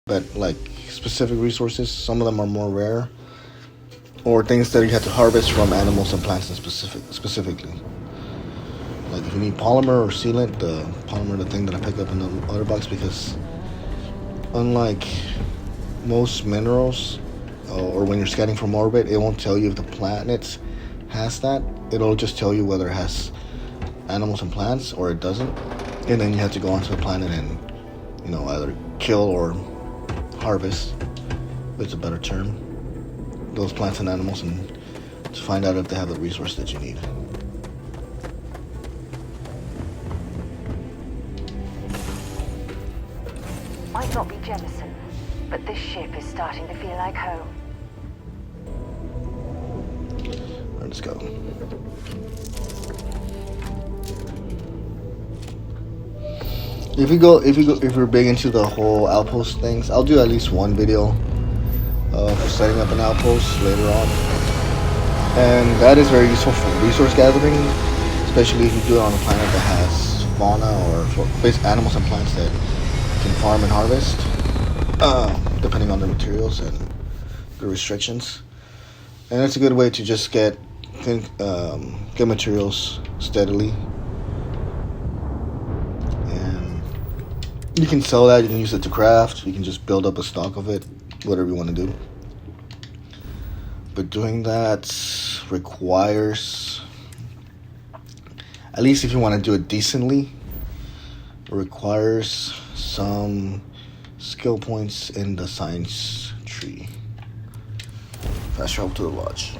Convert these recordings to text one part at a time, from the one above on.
but like specific resources. Some of them are more rare, or things that you have to harvest from animals and plants in specifically. Like if you need polymer or sealant, the polymer, the thing that I picked up in the other box, because unlike most minerals, or when you're scanning from orbit, it won't tell you if the planet has that. It'll just tell you whether it has animals and plants or it doesn't, and then you have to go onto the planet and either kill or harvest, it's a better term, those plants and animals, and to find out if they have the resource that you need. Might not be Jemison, but this ship is starting to feel like home. Alright, let's go. If you're big into the whole outpost things, I'll do at least one video for setting up an outpost later on, and that is very useful for resource gathering, especially if you do it on a planet that has fauna or basic animals and plants that can farm and harvest, depending on the materials and the restrictions. And it's a good way to just get materials steadily. You can sell that, you can use it to craft, you can just build up a stock of it, whatever you want to do. But doing that requires, at least if you want to do it decently, it requires some skill points in the science tree. Fast travel to the lodge.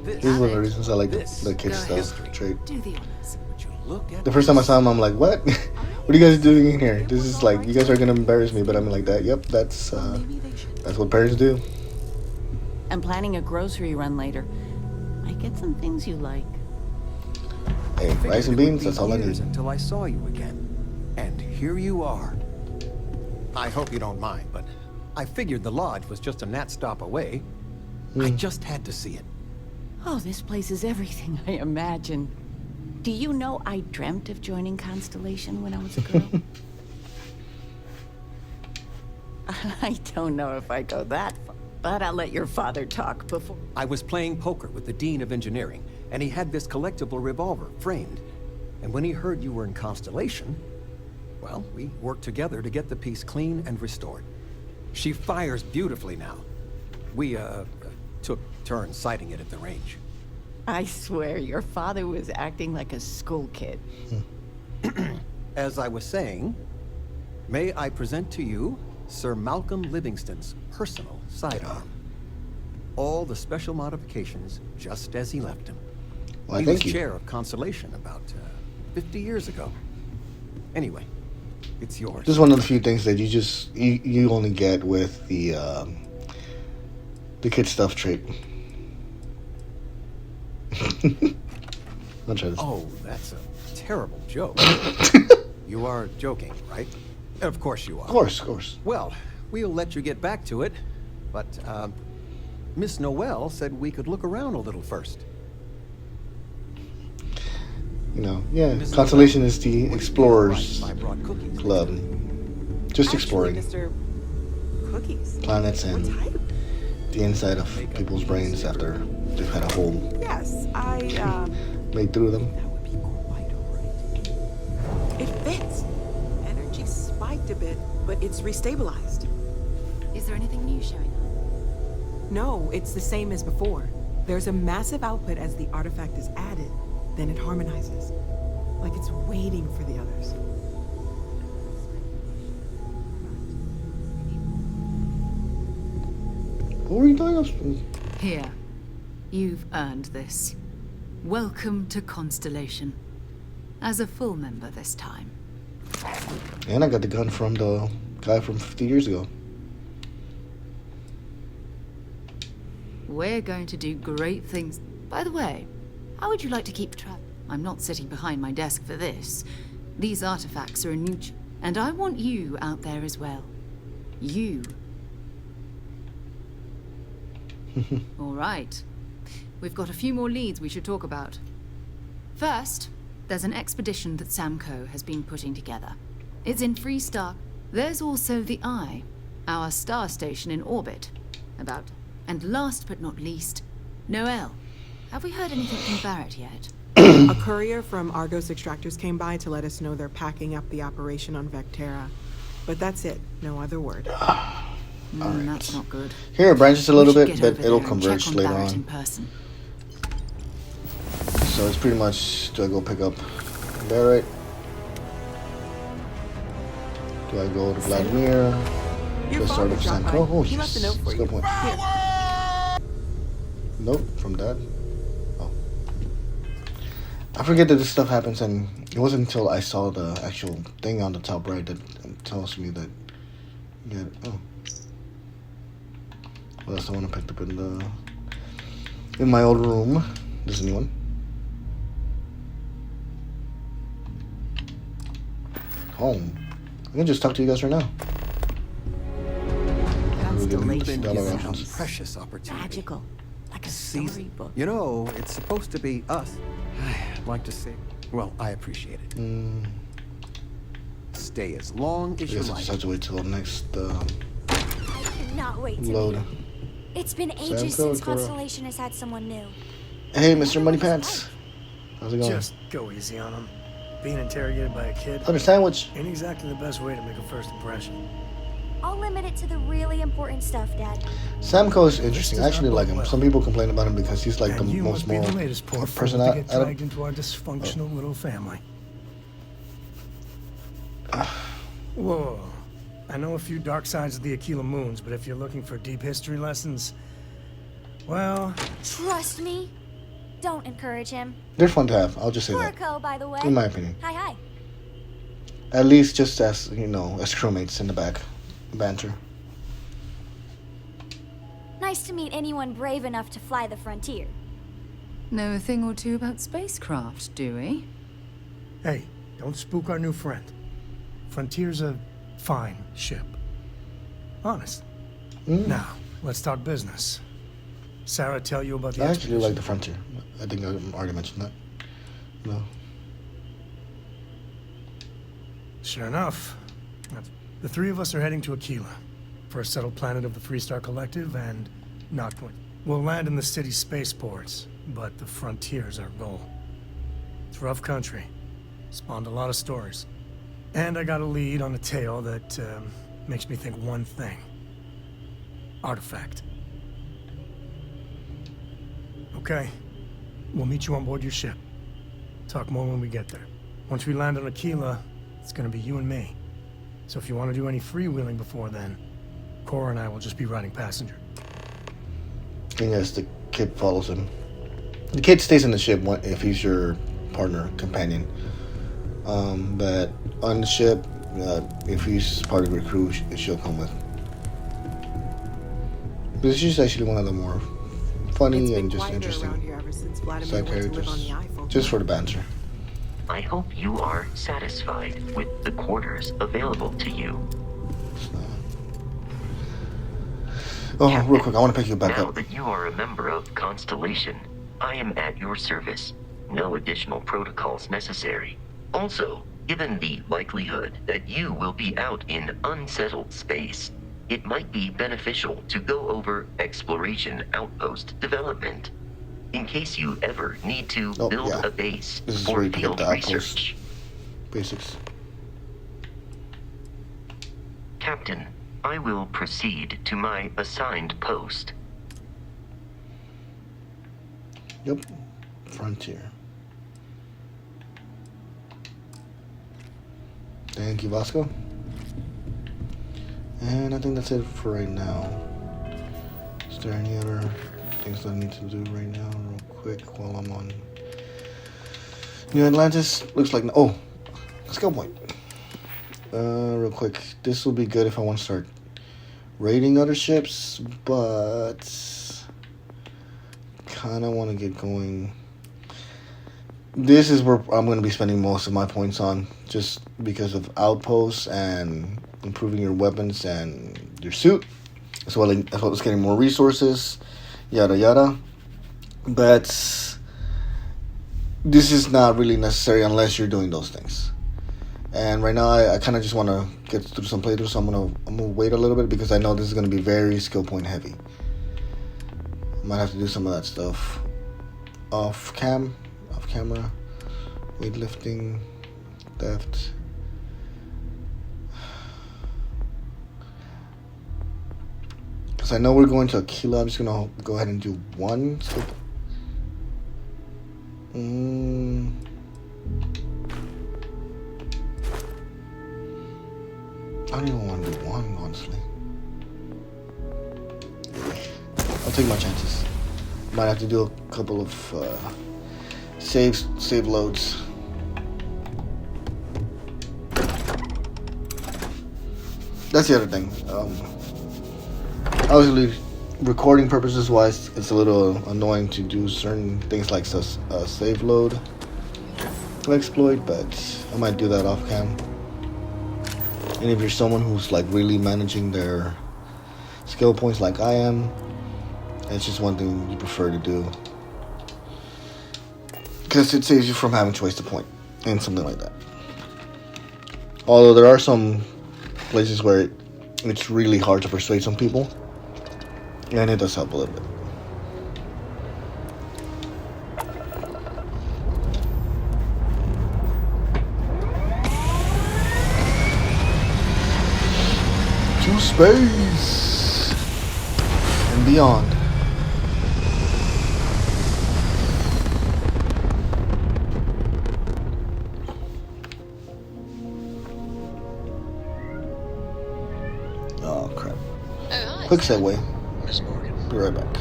This is one of the reasons I like the kid stuff trade. The first time I saw him, I'm like, what? What are you guys doing in here? This is like, you guys are gonna embarrass me, but I'm like that. Yep, that's what parents do. I'm planning a grocery run later. Might get some things you like. Hey, rice and beans, that's all I need. Until I saw you again. And here you are. I hope you don't mind, but I figured the lodge was just a gnat stop away. I just had to see it. Oh, this place is everything I imagined. Do you know I dreamt of joining Constellation when I was a girl? I don't know if I go that far, but I'll let your father talk before. I was playing poker with the Dean of Engineering, and he had this collectible revolver framed. And when he heard you were in Constellation, well, we worked together to get the piece clean and restored. She fires beautifully now. We, took turns sighting it at the range. I swear your father was acting like a school kid. As I was saying, may I present to you Sir Malcolm Livingston's personal sidearm. All the special modifications just as he left him. Well, he was chair of Constellation about 50 years ago. Anyway, it's yours. This is one of the few things that you only get with the kid stuff trait. Oh, that's a terrible joke. You are joking, right? Of course you are. Of course. Well, we'll let you get back to it, but Miss Noel said we could look around a little first. Constellation is the Explorers Club. Just exploring planets and the inside of people's brains after they've had a whole Yes, made through them. That would be quite alright. It fits. Energy spiked a bit, but it's restabilized. Is there anything new showing up? No, it's the same as before. There's a massive output as the artifact is added, then it harmonizes. Like it's waiting for the others. What were you doing upstairs? Here. You've earned this. Welcome to Constellation. As a full member this time. And I got the gun from the guy from 50 years ago. We're going to do great things. By the way, how would you like to keep track? I'm not sitting behind my desk for this. These artifacts are a new... And I want you out there as well. You. All right. We've got a few more leads we should talk about. First, there's an expedition that Samco has been putting together. It's in Freestar. There's also the Eye, our star station in orbit. And last but not least, Noel. Have we heard anything from Barrett yet? A courier from Argos Extractors came by to let us know they're packing up the operation on Vectera. But that's it. No other word. That's not good. Here it branches a little We should bit, get but over it'll there and converge check on later Barrett in on. person. So it's pretty much, do I go pick up Barrett? Do I go to Vladimir? Your Let's start father with dropped by. Sanko. Oh, He left a note for that's a you. good point. Here. Note from Dad. Oh. I forget that this stuff happens, and it wasn't until I saw the actual thing on the top right that tells me that. Yeah. Oh. Well, that's the one I picked up in my old room. This is a new one. Home. I can just talk to you guys right now. Constellation Dollar Given a options. precious opportunity. magical, like a Season. storybook. You know, it's supposed to be us. I'd like to say, well, I appreciate it. Stay as long as I you guess I like. just have to wait till the next I cannot wait to load. meet. It's been ages Sam since Cole, girl. Constellation has had someone new. Hey, Mr. Money Pants. How's it going? Just go easy on him. Being interrogated by a kid Another sandwich. ain't exactly the best way to make a first impression. I'll limit it to the really important stuff, Dad. Samco is interesting. I does actually not like bode him. well. Some people complain about him because he's like And the you most must be moral the latest poor person fool to out get of. dragged into our dysfunctional little family. Whoa. I know a few dark sides of the Aquila Moons, but if you're looking for deep history lessons, well, Trust me. Don't encourage him. They're fun to have. I'll just say that. Porco, by the way. In my opinion. Hi. At least just as, as crewmates in the back. Banter. Nice to meet anyone brave enough to fly the frontier. Know a thing or two about spacecraft, do we? hey, don't spook our new friend. Frontier's a fine ship. Honest. Now, let's talk business. Sarah tell you about the I actually like expedition? the Frontier. I think I already mentioned that. No. Sure enough. The three of us are heading to Aquila for a settled planet of the Freestar Collective and not going. We'll land in the city's spaceports, but the frontier's our goal. It's rough country. Spawned a lot of stories. And I got a lead on a tale that makes me think one thing. Artifact. Okay. We'll meet you on board your ship. Talk more when we get there. Once we land on Aquila, it's gonna be you and me. So if you want to do any freewheeling before then, Cora and I will just be riding passenger. And yes, the kid follows him. The kid stays in the ship if he's your partner, companion. But on the ship, if he's part of your crew, she'll come with. But she's actually one of the more funny It's been and just quieter around interesting here ever since Vladimir side went to live on characters. the Eiffel. Just for the banter. I hope you are satisfied with the quarters available to you. Oh, real quick, I want to pick you back Now up. that you are a member of Constellation, I am at your service. No additional protocols necessary. Also, given the likelihood that you will be out in unsettled space, it might be beneficial to go over exploration outpost development. In case you ever need to Oh, build yeah. a base This is where for you pick up field the outpost. research. Basics. Captain, I will proceed to my assigned post. Yep. Frontier. Thank you, Vasco. And I think that's it for right now. Is there any other things that I need to do right now, real quick, while I'm on New Atlantis looks like... Oh, skill point. Real quick. This will be good if I want to start raiding other ships, but kind of want to get going. This is where I'm going to be spending most of my points on, just because of outposts and improving your weapons and your suit, as well as getting more resources, yada yada. But this is not really necessary unless you're doing those things. And right now, I kind of just want to get through some playthroughs, so I'm gonna wait a little bit because I know this is gonna be very skill point heavy. Might have to do some of that stuff off camera, weightlifting, theft. Because I know we're going to Aquila, I'm just gonna go ahead and do one skill. I don't even want to do one, honestly. I'll take my chances. Might have to do a couple of save loads. That's the other thing. Obviously, recording purposes wise, it's a little annoying to do certain things like save load exploit, but I might do that off cam. And if you're someone who's like really managing their skill points like I am, it's just one thing you prefer to do, because it saves you from having to waste a point and something like that. Although there are some places where it's really hard to persuade some people, and it does help a little bit. To space and beyond. Oh crap. Oh, hi, Quick Sam. segue. Miss Morgan. Be right back.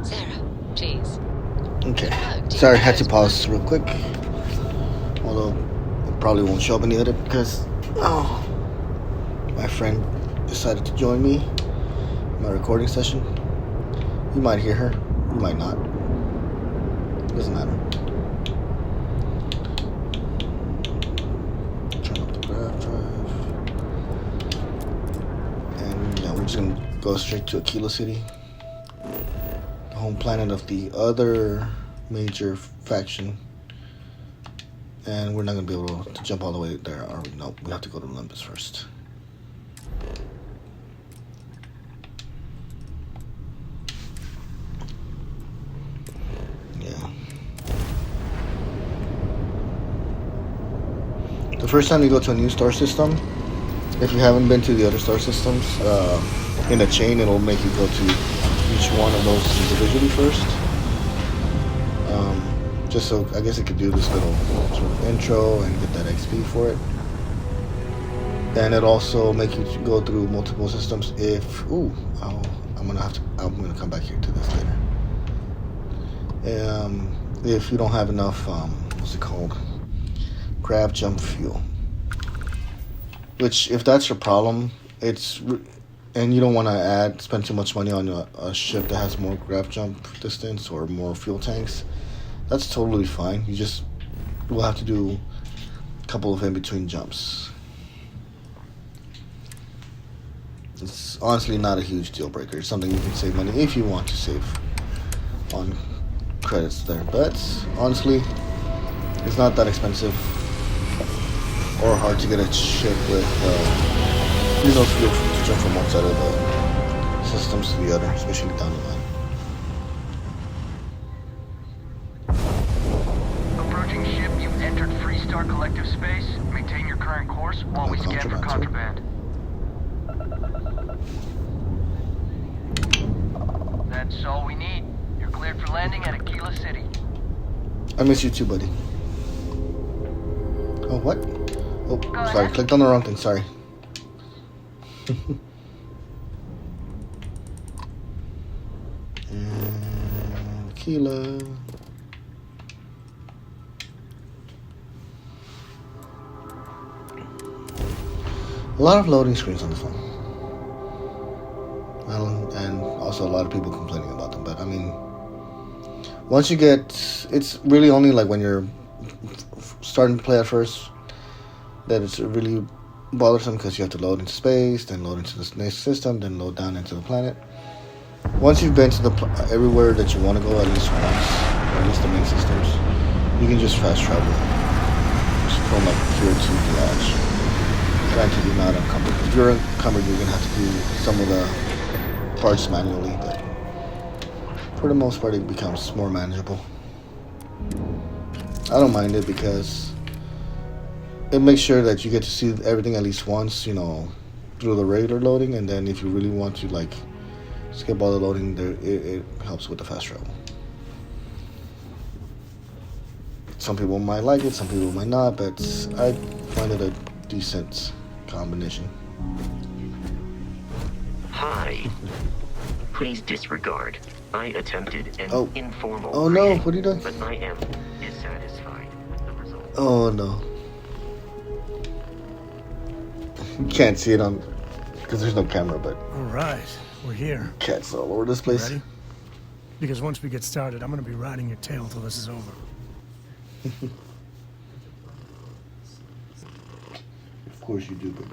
Sarah, cheese. Okay. Oh, do Sorry, you had to know- pause real quick. Although it probably won't show up in the edit because my friend decided to join me in my recording session. You might hear her, you might not. Doesn't matter. Turn up the graph drive. And yeah, we're just gonna go straight to Aquila City, the home planet of the other major faction. And we're not gonna be able to jump all the way there, are we? No, we have to go to Olympus first. Yeah. The first time you go to a new star system, if you haven't been to the other star systems, in a chain, it'll make you go to each one of those individually first. Just so I guess it could do this little sort of intro and get that XP for it. And it also make you go through multiple systems if I'm gonna come back here to this later. If you don't have enough what's it called? Grab jump fuel. Which if that's your problem, and you don't want to spend too much money on a ship that has more grab jump distance or more fuel tanks, that's totally fine. You just will have to do a couple of in-between jumps. It's honestly not a huge deal breaker. It's something you can save money if you want to save on credits there. But honestly, it's not that expensive or hard to get a ship with fuel to jump from one side of the systems to the other, especially down the line. Approaching ship, you've entered Freestar Collective space. Maintain your current course while we scan for contraband. That's all we need. You're cleared for landing at Aquila City. I miss you too, buddy. Oh, what? Oh, Go sorry. ahead. Clicked on the wrong thing. Sorry. And Aquila. A lot of loading screens on this one. And also a lot of people complaining about them. But I mean, once you get, it's really only like when you're starting to play at first that it's really bothersome, because you have to load into space, then load into the next system, then load down into the planet. Once you've been to the everywhere that you want to go at least once, or at least the main systems, you can just fast travel from like here to the edge. Granted, you're not encumbered. If you're encumbered, you're gonna have to do some of the parts manually, but for the most part, it becomes more manageable. I don't mind it because it makes sure that you get to see everything at least once, you know, through the regular loading, and then if you really want to like skip all the loading, there it helps with the fast travel. Some people might like it, some people might not, but I find it a decent combination. Hi. Please disregard. I attempted an informal Oh no, what are you doing? but I am dissatisfied with the result. Oh no. You can't see it on, because there's no camera, but Alright, we're here. cats all over this place. Ready? Because once we get started, I'm gonna be riding your tail till this is over. Of course you do, baby.